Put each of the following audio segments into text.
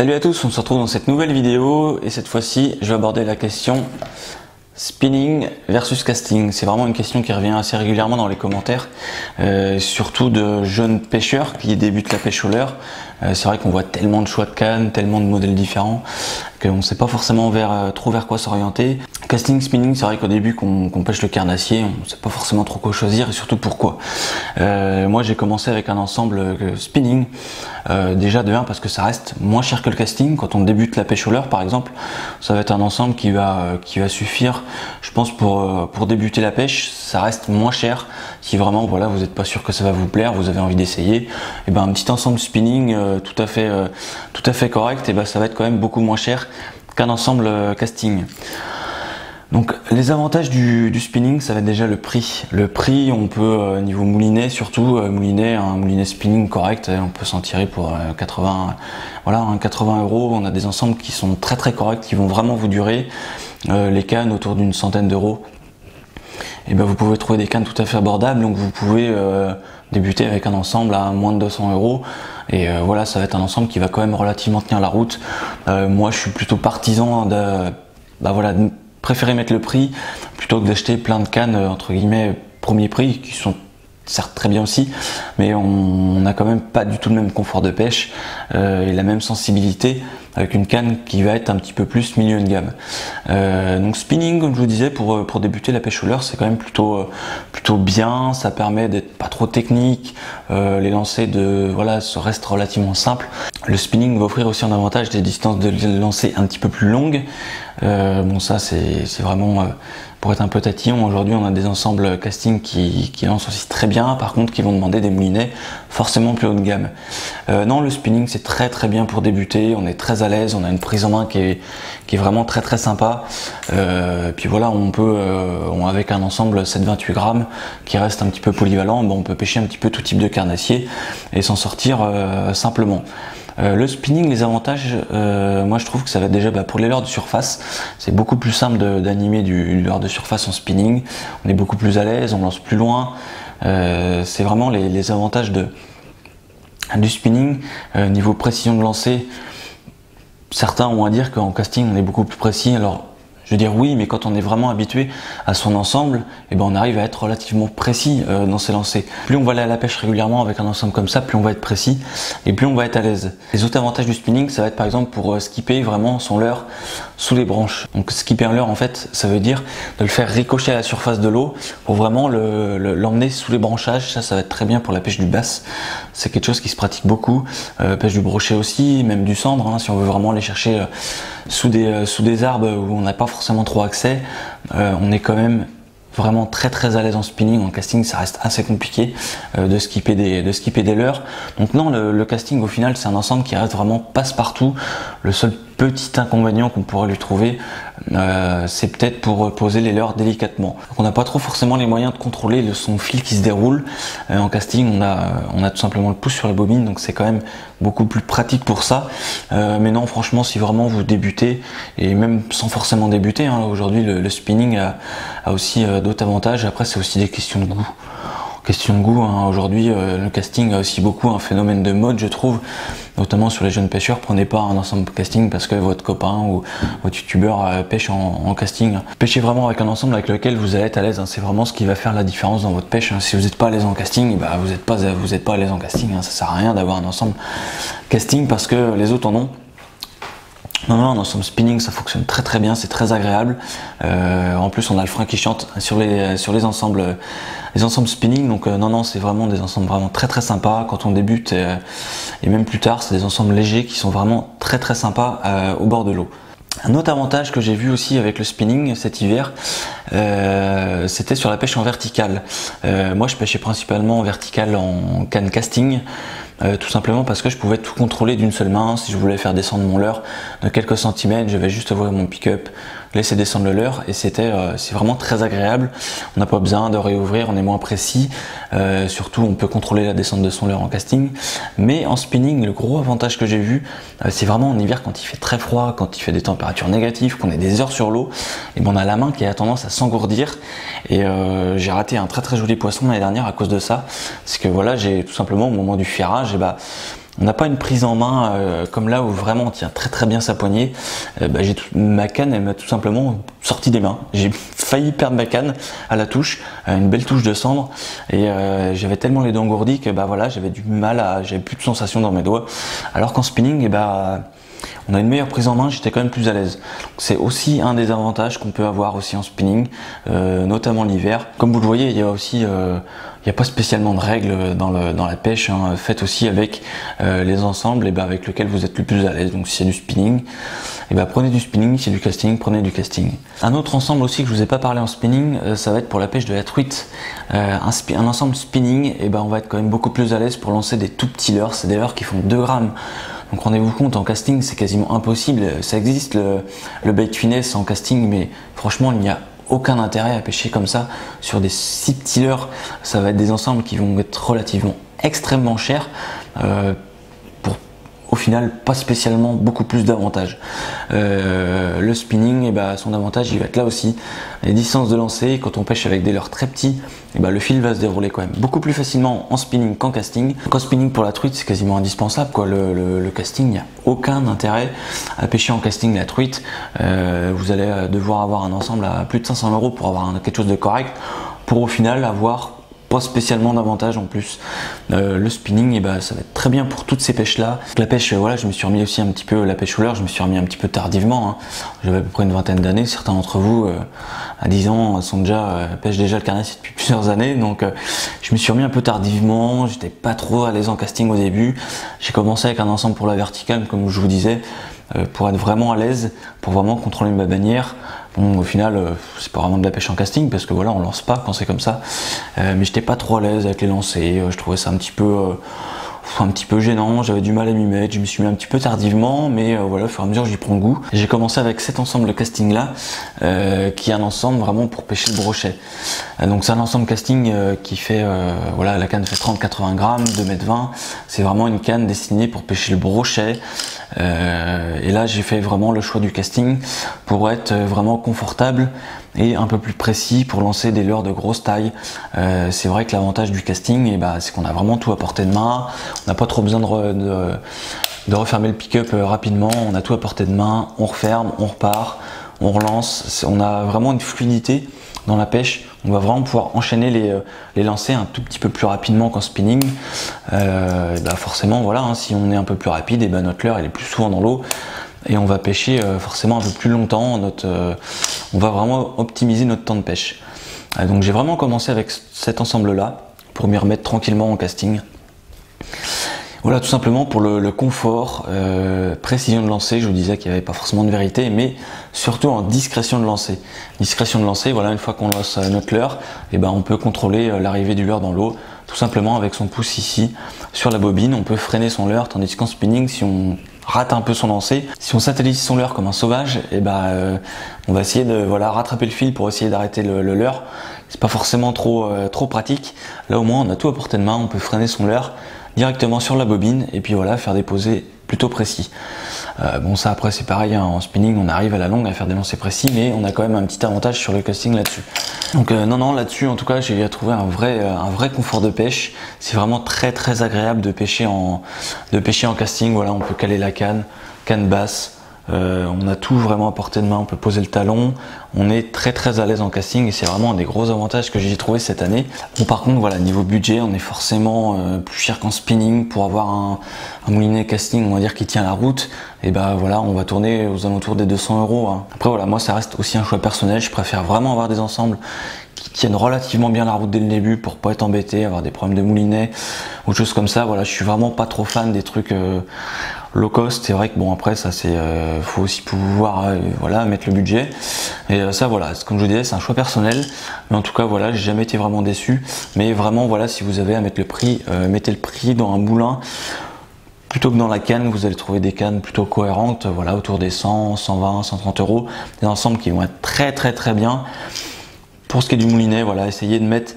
Salut à tous, on se retrouve dans cette nouvelle vidéo et cette fois-ci je vais aborder la question spinning versus casting. C'est vraiment une question qui revient assez régulièrement dans les commentaires, surtout de jeunes pêcheurs qui débutent la pêche au leurre. C'est vrai qu'on voit tellement de choix de cannes, tellement de modèles différents qu'on ne sait pas forcément trop vers quoi s'orienter. Casting, spinning, c'est vrai qu'au début qu'on pêche le carnassier, on ne sait pas forcément trop quoi choisir et surtout pourquoi. Moi j'ai commencé avec un ensemble spinning, déjà de 1 parce que ça reste moins cher que le casting. Quand on débute la pêche au leurre par exemple, ça va être un ensemble qui va suffire, je pense, pour débuter la pêche. Ça reste moins cher. Si vraiment voilà, vous n'êtes pas sûr que ça va vous plaire, vous avez envie d'essayer, et ben un petit ensemble spinning tout à fait correct, et ben ça va être quand même beaucoup moins cher qu'un ensemble casting. Donc les avantages du spinning, ça va être déjà le prix. Le prix, on peut niveau moulinet surtout, un moulinet spinning correct, on peut s'en tirer pour 80 €. On a des ensembles qui sont très corrects, qui vont vraiment vous durer. Les cannes autour d'une centaine d'euros. Et ben vous pouvez trouver des cannes tout à fait abordables, donc vous pouvez débuter avec un ensemble à moins de 200 €. Et voilà, ça va être un ensemble qui va quand même relativement tenir la route. Moi je suis plutôt partisan de préférer mettre le prix plutôt que d'acheter plein de cannes entre guillemets premier prix, qui sont certes très bien aussi, mais on n'a quand même pas du tout le même confort de pêche et la même sensibilité avec une canne qui va être un petit peu plus milieu de gamme. Donc spinning, comme je vous disais, pour débuter la pêche au leurre, c'est quand même plutôt bien. Ça permet d'être pas trop technique, les lancers restent relativement simples. Le spinning va offrir aussi un avantage des distances de lancer un petit peu plus longues. Bon, ça c'est vraiment pour être un peu tatillon. Aujourd'hui on a des ensembles casting qui lancent aussi très bien, par contre qui vont demander des moulinets forcément plus haut de gamme. Non, le spinning c'est très bien pour débuter, on est très à l'aise, on a une prise en main qui est vraiment très sympa. Puis voilà, on peut avec un ensemble 7-28 grammes qui reste un petit peu polyvalent, on peut pêcher un petit peu tout type de carnassier et s'en sortir simplement. Le spinning, les avantages, moi je trouve que ça va être déjà pour les leurres de surface, c'est beaucoup plus simple d'animer du leurre de surface en spinning, on est beaucoup plus à l'aise, on lance plus loin, c'est vraiment les avantages du spinning. Niveau précision de lancer, certains ont à dire qu'en casting on est beaucoup plus précis. Alors je veux dire oui, mais quand on est vraiment habitué à son ensemble, on arrive à être relativement précis dans ses lancers. Plus on va aller à la pêche régulièrement avec un ensemble comme ça, plus on va être précis et plus on va être à l'aise. Les autres avantages du spinning, ça va être par exemple pour skipper vraiment son leurre sous les branches. Donc skipper un leurre, en fait, ça veut dire de le faire ricocher à la surface de l'eau pour vraiment l'emmener sous les branchages. Ça va être très bien pour la pêche du bass. C'est quelque chose qui se pratique beaucoup. Pêche du brochet aussi, même du cendre, hein, si on veut vraiment aller chercher sous des arbres où on n'a pas forcément trop accès, on est quand même vraiment très à l'aise en spinning. En casting ça reste assez compliqué de skipper des leurres. Donc non, le casting au final c'est un ensemble qui reste vraiment passe-partout. Le seul petit inconvénient qu'on pourrait lui trouver, c'est peut-être pour poser les leurres délicatement. Donc on n'a pas trop forcément les moyens de contrôler son fil qui se déroule. En casting on a tout simplement le pouce sur la bobine, donc c'est quand même beaucoup plus pratique pour ça. Mais non, franchement, si vraiment vous débutez, et même sans forcément débuter, hein, aujourd'hui le spinning a aussi d'autres avantages. Après c'est aussi des questions de goût. Hein. Aujourd'hui le casting a aussi beaucoup un phénomène de mode, je trouve, notamment sur les jeunes pêcheurs. Prenez pas un ensemble casting parce que votre copain ou votre youtubeur pêche en casting. Pêchez vraiment avec un ensemble avec lequel vous allez être à l'aise, hein. C'est vraiment ce qui va faire la différence dans votre pêche, hein. Si vous n'êtes pas à l'aise en casting, vous n'êtes pas à l'aise en casting, hein. Ça sert à rien d'avoir un ensemble casting parce que les autres en ont. Non, un ensemble spinning ça fonctionne très bien, c'est très agréable. En plus on a le frein qui chante sur les ensembles spinning, donc non, c'est vraiment des ensembles vraiment très sympas quand on débute et même plus tard. C'est des ensembles légers qui sont vraiment très sympas au bord de l'eau. Un autre avantage que j'ai vu aussi avec le spinning cet hiver, c'était sur la pêche en verticale. Moi je pêchais principalement en verticale en canne casting, tout simplement parce que je pouvais tout contrôler d'une seule main. Si je voulais faire descendre mon leurre de quelques centimètres, je vais juste ouvrir mon pick-up, laisser descendre le leurre, et c'est vraiment très agréable. On n'a pas besoin de réouvrir, on est moins précis, surtout on peut contrôler la descente de son leurre en casting. Mais en spinning, le gros avantage que j'ai vu, c'est vraiment en hiver quand il fait très froid, quand il fait des températures négatives, qu'on est des heures sur l'eau, et on a la main qui a tendance à s'engourdir. Et j'ai raté un très joli poisson l'année dernière à cause de ça. C'est que voilà, j'ai tout simplement au moment du ferrage, On n'a pas une prise en main comme là où vraiment on tient très bien sa poignée. Ma canne, elle m'a tout simplement sorti des mains. J'ai failli perdre ma canne à la touche, une belle touche de cendre, et j'avais tellement les doigts engourdis que j'avais du mal j'avais plus de sensation dans mes doigts. Alors qu'en spinning, on a une meilleure prise en main, j'étais quand même plus à l'aise. C'est aussi un des avantages qu'on peut avoir aussi en spinning, notamment l'hiver. Comme vous le voyez, il y a aussi il n'y a pas spécialement de règles dans la pêche, hein. Faites aussi avec les ensembles avec lesquels vous êtes le plus à l'aise. Donc si c'est du spinning, prenez du spinning, si c'est du casting, prenez du casting. Un autre ensemble aussi que je vous ai pas parlé en spinning, ça va être pour la pêche de la truite. Un ensemble spinning, on va être quand même beaucoup plus à l'aise pour lancer des tout petits leurres. C'est des leurres qui font 2 grammes. Donc rendez-vous compte, en casting c'est quasiment impossible. Ça existe le bait finesse en casting, mais franchement il n'y a aucun intérêt à pêcher comme ça sur des 6 petits leurres. Ça va être des ensembles qui vont être relativement extrêmement chers pour au final pas spécialement beaucoup plus d'avantages. Le spinning, son avantage il va être là aussi, les distances de lancer. Quand on pêche avec des leurres très petits, le fil va se dérouler quand même beaucoup plus facilement en spinning qu'en casting. En spinning pour la truite c'est quasiment indispensable quoi. Le casting, il n'y a aucun intérêt à pêcher en casting la truite. Vous allez devoir avoir un ensemble à plus de 500 € pour avoir quelque chose de correct, pour au final avoir pas spécialement d'avantage en plus. Le spinning, ça va être très bien pour toutes ces pêches là. La pêche, je me suis remis aussi un petit peu, la pêche au leurre, je me suis remis un petit peu tardivement, hein. J'avais à peu près une vingtaine d'années. Certains d'entre vous à 10 ans pêchent déjà le carnassier depuis plusieurs années, donc je me suis remis un peu tardivement. J'étais pas trop à l'aise en casting au début. J'ai commencé avec un ensemble pour la verticale, comme je vous disais, pour être vraiment à l'aise, pour vraiment contrôler ma bannière. Bon, au final, c'est pas vraiment de la pêche en casting parce que on lance pas quand c'est comme ça. Mais j'étais pas trop à l'aise avec les lancers. Je trouvais ça un petit peu gênant. J'avais du mal à m'y mettre. Je me suis mis un petit peu tardivement, mais au fur et à mesure, j'y prends goût. J'ai commencé avec cet ensemble de casting là, qui est un ensemble vraiment pour pêcher le brochet. Donc c'est un ensemble casting qui fait, la canne fait 30-80 grammes, 2,20 m. C'est vraiment une canne destinée pour pêcher le brochet. Et là j'ai fait vraiment le choix du casting pour être vraiment confortable et un peu plus précis pour lancer des leurres de grosse taille. C'est vrai que l'avantage du casting, c'est qu'on a vraiment tout à portée de main. On n'a pas trop besoin de refermer le pick-up rapidement. On a tout à portée de main, on referme, on repart, on relance. On a vraiment une fluidité dans la pêche. On va vraiment pouvoir enchaîner les lancers un tout petit peu plus rapidement qu'en spinning. Forcément, si on est un peu plus rapide, notre leurre elle est plus souvent dans l'eau et on va pêcher forcément un peu plus longtemps. On va vraiment optimiser notre temps de pêche. Donc j'ai vraiment commencé avec cet ensemble là pour m'y remettre tranquillement en casting. Voilà, tout simplement pour le confort, précision de lancer. Je vous disais qu'il n'y avait pas forcément de vérité, mais surtout en discrétion de lancer. Discrétion de lancer, une fois qu'on lance notre leurre, on peut contrôler l'arrivée du leurre dans l'eau, tout simplement avec son pouce ici sur la bobine. On peut freiner son leurre, tandis qu'en spinning, si on rate un peu son lancer, si on satellise son leurre comme un sauvage, on va essayer de rattraper le fil pour essayer d'arrêter le leurre. C'est pas forcément trop pratique. Là au moins on a tout à portée de main, on peut freiner son leurre directement sur la bobine et puis faire des posés plutôt précis. Ça après c'est pareil, hein, en spinning on arrive à la longue à faire des lancers précis, mais on a quand même un petit avantage sur le casting là-dessus. Donc non là-dessus en tout cas j'ai trouvé un vrai confort de pêche. C'est vraiment très agréable de pêcher en casting. On peut caler la canne basse. On a tout vraiment à portée de main, on peut poser le talon, on est très à l'aise en casting et c'est vraiment un des gros avantages que j'ai trouvé cette année. Bon par contre niveau budget on est forcément plus cher qu'en spinning. Pour avoir un moulinet casting on va dire qui tient la route, et on va tourner aux alentours des 200 €, hein. Après moi ça reste aussi un choix personnel, je préfère vraiment avoir des ensembles qui tiennent relativement bien la route dès le début pour pas être embêté, avoir des problèmes de moulinet ou choses comme ça. Je suis vraiment pas trop fan des trucs low cost. C'est vrai que après ça c'est faut aussi pouvoir mettre le budget, et comme je vous disais c'est un choix personnel, mais en tout cas j'ai jamais été vraiment déçu. Mais vraiment si vous avez à mettre le prix, mettez le prix dans un moulin plutôt que dans la canne. Vous allez trouver des cannes plutôt cohérentes, autour des 100, 120, 130 €, des ensembles qui vont être très bien. Pour ce qui est du moulinet, essayez de mettre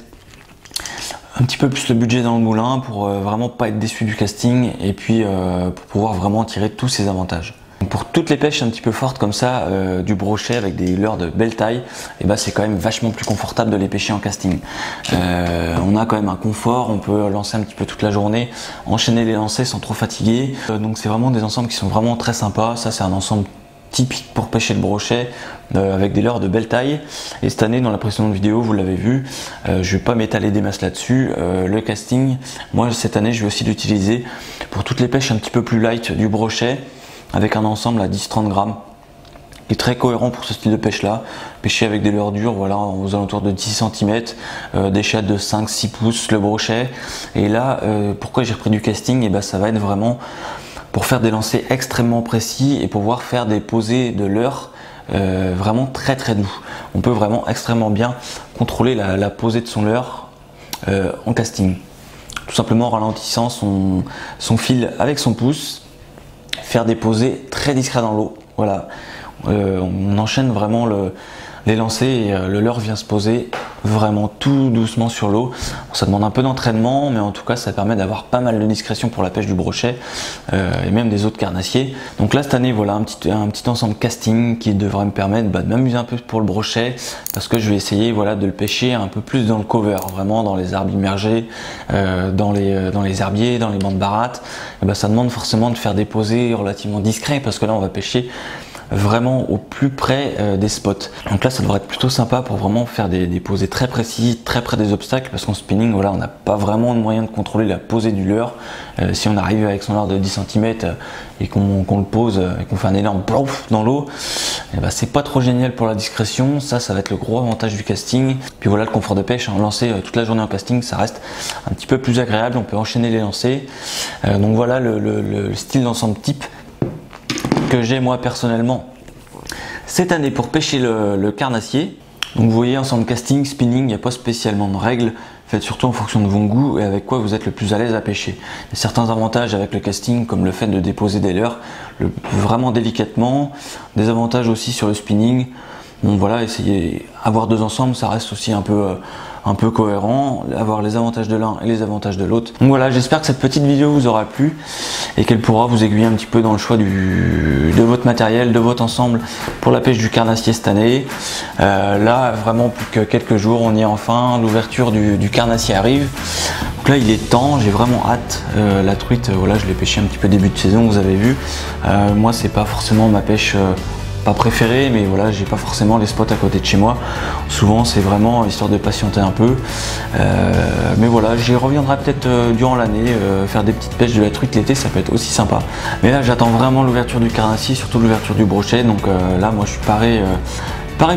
un petit peu plus le budget dans le moulin pour vraiment pas être déçu du casting et puis pour pouvoir vraiment tirer tous ces avantages. Pour toutes les pêches un petit peu fortes comme ça, du brochet avec des leurres de belle taille, et ben c'est quand même vachement plus confortable de les pêcher en casting. On a quand même un confort, on peut lancer un petit peu toute la journée, enchaîner les lancers sans trop fatiguer. Donc c'est vraiment des ensembles qui sont vraiment très sympas. Ça c'est un ensemble typique pour pêcher le brochet avec des leurres de belle taille. Et cette année, dans la précédente vidéo, vous l'avez vu, je vais pas m'étaler des masses là-dessus. Le casting, moi cette année je vais aussi l'utiliser pour toutes les pêches un petit peu plus light du brochet, avec un ensemble à 10-30 grammes qui est très cohérent pour ce style de pêche là. Pêcher avec des leurres dures, voilà, aux alentours de 10 cm, des shad de 5-6 pouces le brochet. Et là, pourquoi j'ai repris du casting, et ben ça va être vraiment pour faire des lancers extrêmement précis et pouvoir faire des posées de leurres vraiment très doux. On peut vraiment extrêmement bien contrôler la posée de son leurre en casting. Tout simplement en ralentissant son fil avec son pouce, faire des posées très discrètes dans l'eau. Voilà, on enchaîne vraiment les lancers et le leurre vient se poser vraiment tout doucement sur l'eau. Ça demande un peu d'entraînement, mais en tout cas ça permet d'avoir pas mal de discrétion pour la pêche du brochet et même des autres carnassiers. Donc là cette année, voilà un petit ensemble casting qui devrait me permettre de m'amuser un peu pour le brochet, parce que je vais essayer, voilà, de le pêcher un peu plus dans le cover, vraiment dans les arbres immergés, dans les herbiers, dans les bancs de baratte. Et ben, ça demande forcément de faire des posées relativement discrets, parce que là on va pêcher vraiment au plus près des spots. Donc là ça devrait être plutôt sympa pour vraiment faire des posées très précises, très près des obstacles, parce qu'en spinning, voilà, on n'a pas vraiment de moyen de contrôler la posée du leurre. Si on arrive avec son leurre de 10 cm et qu'on le pose et qu'on fait un énorme plouf dans l'eau, ben, c'est pas trop génial pour la discrétion. Ça va être le gros avantage du casting. Puis voilà, le confort de pêche, hein, lancer toute la journée en casting, ça reste un petit peu plus agréable, on peut enchaîner les lancers. Donc voilà le style d'ensemble type que j'ai moi personnellement cette année pour pêcher le carnassier. Donc vous voyez, ensemble casting, spinning, il n'y a pas spécialement de règles, faites surtout en fonction de vos goûts et avec quoi vous êtes le plus à l'aise à pêcher. Il y a certains avantages avec le casting, comme le fait de déposer des leurres vraiment délicatement, des avantages aussi sur le spinning. Bon voilà, essayez avoir deux ensembles, ça reste aussi un peu cohérent, avoir les avantages de l'un et les avantages de l'autre. Donc voilà, j'espère que cette petite vidéo vous aura plu et qu'elle pourra vous aiguiller un petit peu dans le choix de votre matériel, de votre ensemble pour la pêche du carnassier cette année. Là, vraiment, plus que quelques jours, on y est enfin, l'ouverture du carnassier arrive. Donc là, il est temps, j'ai vraiment hâte. La truite, voilà, je l'ai pêché un petit peu début de saison, vous avez vu. Moi, c'est pas forcément ma pêche pas préféré, mais voilà, j'ai pas forcément les spots à côté de chez moi. Souvent c'est vraiment histoire de patienter un peu, mais voilà, j'y reviendrai peut-être durant l'année, faire des petites pêches de la truite l'été, ça peut être aussi sympa. Mais là j'attends vraiment l'ouverture du carnassier, surtout l'ouverture du brochet. Donc là moi je suis paré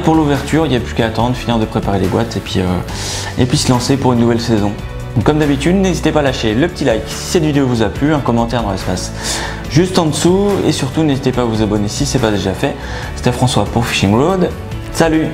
pour l'ouverture, il n'y a plus qu'à attendre, finir de préparer les boîtes et puis se lancer pour une nouvelle saison. Donc comme d'habitude, n'hésitez pas à lâcher le petit like si cette vidéo vous a plu, un commentaire dans l'espace juste en dessous, et surtout n'hésitez pas à vous abonner si ce n'est pas déjà fait. C'était François pour Fishing Road, salut!